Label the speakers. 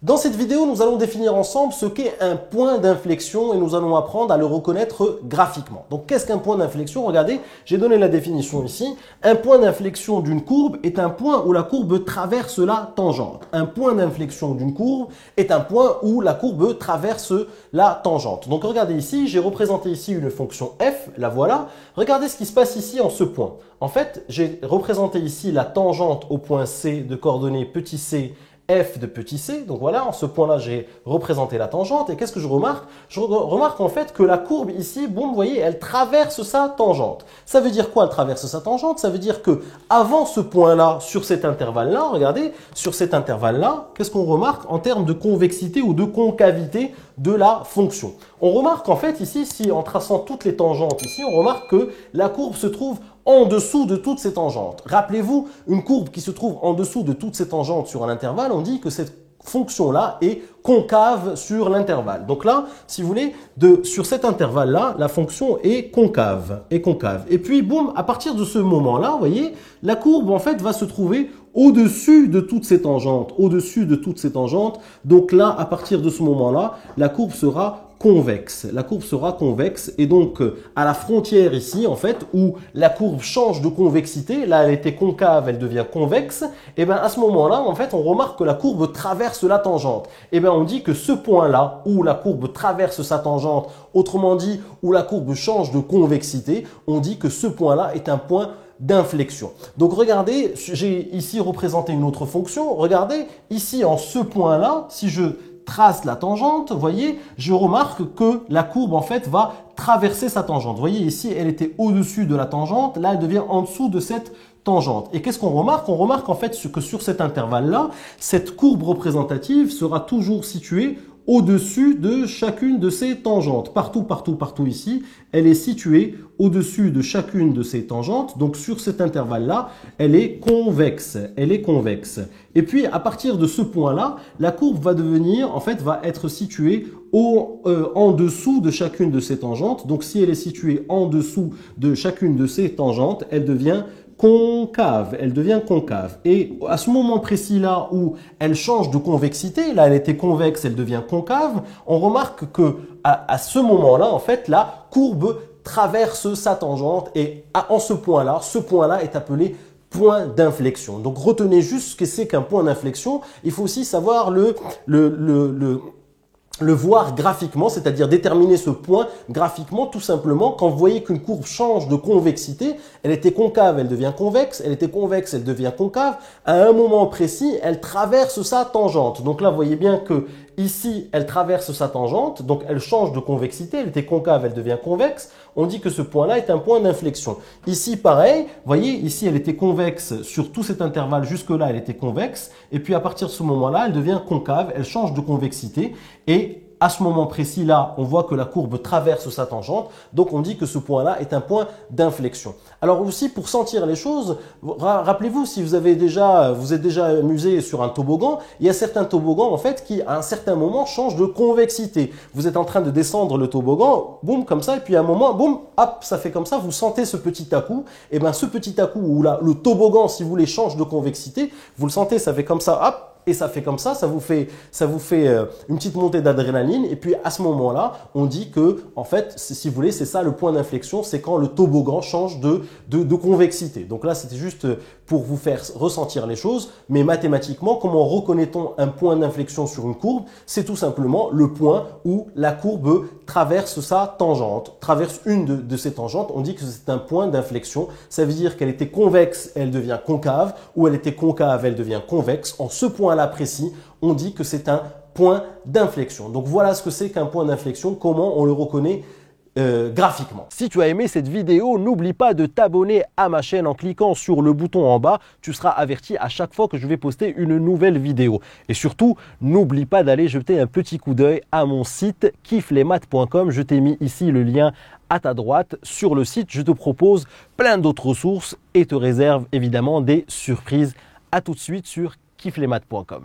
Speaker 1: Dans cette vidéo, nous allons définir ensemble ce qu'est un point d'inflexion et nous allons apprendre à le reconnaître graphiquement. Donc, qu'est-ce qu'un point d'inflexion? Regardez, j'ai donné la définition ici. Un point d'inflexion d'une courbe est un point où la courbe traverse la tangente. Un point d'inflexion d'une courbe est un point où la courbe traverse la tangente. Donc, regardez ici, j'ai représenté ici une fonction f, la voilà. Regardez ce qui se passe ici en ce point. En fait, j'ai représenté ici la tangente au point C de coordonnées petit c, f de petit c. Donc voilà, en ce point-là, j'ai représenté la tangente. Et qu'est-ce que je remarque? Je remarque en fait que la courbe ici, bon, vous voyez, elle traverse sa tangente. Ça veut dire quoi, elle traverse sa tangente? Ça veut dire que avant ce point-là, sur cet intervalle-là, regardez, sur cet intervalle-là, qu'est-ce qu'on remarque en termes de convexité ou de concavité de la fonction? On remarque en fait ici, si en traçant toutes les tangentes ici, on remarque que la courbe se trouve en dessous de toutes ces tangentes. Rappelez-vous, une courbe qui se trouve en dessous de toutes ces tangentes sur un intervalle, on dit que cette fonction-là est concave sur l'intervalle. Donc là, si vous voulez, sur cet intervalle-là, la fonction est concave. Et puis, boum, à partir de ce moment-là, vous voyez, la courbe, en fait, va se trouver au-dessus de toutes ces tangentes. Au-dessus de toutes ces tangentes. Donc là, à partir de ce moment-là, la courbe sera convexe. La courbe sera convexe et donc à la frontière ici en fait où la courbe change de convexité, là elle était concave, elle devient convexe, et bien à ce moment-là en fait on remarque que la courbe traverse la tangente. Et bien on dit que ce point-là où la courbe traverse sa tangente, autrement dit où la courbe change de convexité, on dit que ce point-là est un point d'inflexion. Donc regardez, j'ai ici représenté une autre fonction. Regardez ici en ce point-là, si je trace la tangente, vous voyez, je remarque que la courbe en fait va traverser sa tangente. Vous voyez ici, elle était au-dessus de la tangente, là elle devient en dessous de cette tangente. Et qu'est-ce qu'on remarque? On remarque en fait que sur cet intervalle-là, cette courbe représentative sera toujours située au-dessus de chacune de ces tangentes. Partout ici, elle est située au-dessus de chacune de ces tangentes. Donc, sur cet intervalle-là, elle est convexe. Elle est convexe. Et puis, à partir de ce point-là, la courbe va devenir, en fait, va être située en dessous de chacune de ces tangentes. Donc, si elle est située en dessous de chacune de ces tangentes, elle devient concave, elle devient concave. Et à ce moment précis-là où elle change de convexité, là elle était convexe, elle devient concave, on remarque que à ce moment-là, en fait, la courbe traverse sa tangente et en ce point-là est appelé point d'inflexion. Donc retenez juste ce que c'est qu'un point d'inflexion. Il faut aussi savoir le voir graphiquement, c'est-à-dire déterminer ce point graphiquement, tout simplement, quand vous voyez qu'une courbe change de convexité, elle était concave, elle devient convexe, elle était convexe, elle devient concave, à un moment précis, elle traverse sa tangente. Donc là, vous voyez bien que ici, elle traverse sa tangente, donc elle change de convexité, elle était concave, elle devient convexe, on dit que ce point-là est un point d'inflexion. Ici, pareil, vous voyez, ici, elle était convexe sur tout cet intervalle, jusque-là, elle était convexe, et puis à partir de ce moment-là, elle devient concave, elle change de convexité, et à ce moment précis-là, on voit que la courbe traverse sa tangente, donc on dit que ce point-là est un point d'inflexion. Alors aussi, pour sentir les choses, rappelez-vous, si vous êtes déjà amusé sur un toboggan, il y a certains toboggans en fait qui, à un certain moment, changent de convexité. Vous êtes en train de descendre le toboggan, boum, comme ça, et puis à un moment, boum, hop, ça fait comme ça, vous sentez ce petit à-coup, et bien ce petit à-coup où là, le toboggan, si vous voulez, change de convexité, vous le sentez, ça fait comme ça, hop, et ça fait comme ça vous fait une petite montée d'adrénaline. Et puis à ce moment-là, on dit que, en fait, si vous voulez, c'est ça le point d'inflexion, c'est quand le toboggan change de convexité. Donc là, c'était juste pour vous faire ressentir les choses. Mais mathématiquement, comment reconnaît-on un point d'inflexion sur une courbe? C'est tout simplement le point où la courbe traverse sa tangente, traverse une de ces tangentes. On dit que c'est un point d'inflexion. Ça veut dire qu'elle était convexe, elle devient concave, ou elle était concave, elle devient convexe. En ce point-là précis, on dit que c'est un point d'inflexion. Donc voilà ce que c'est qu'un point d'inflexion, comment on le reconnaît graphiquement. Si tu as aimé cette vidéo, n'oublie pas de t'abonner à ma chaîne en cliquant sur le bouton en bas. Tu seras averti à chaque fois que je vais poster une nouvelle vidéo. Et surtout, n'oublie pas d'aller jeter un petit coup d'œil à mon site kifflesmaths.com. Je t'ai mis ici le lien à ta droite. Sur le site, je te propose plein d'autres ressources et te réserve évidemment des surprises. À tout de suite sur kifflesmaths.com.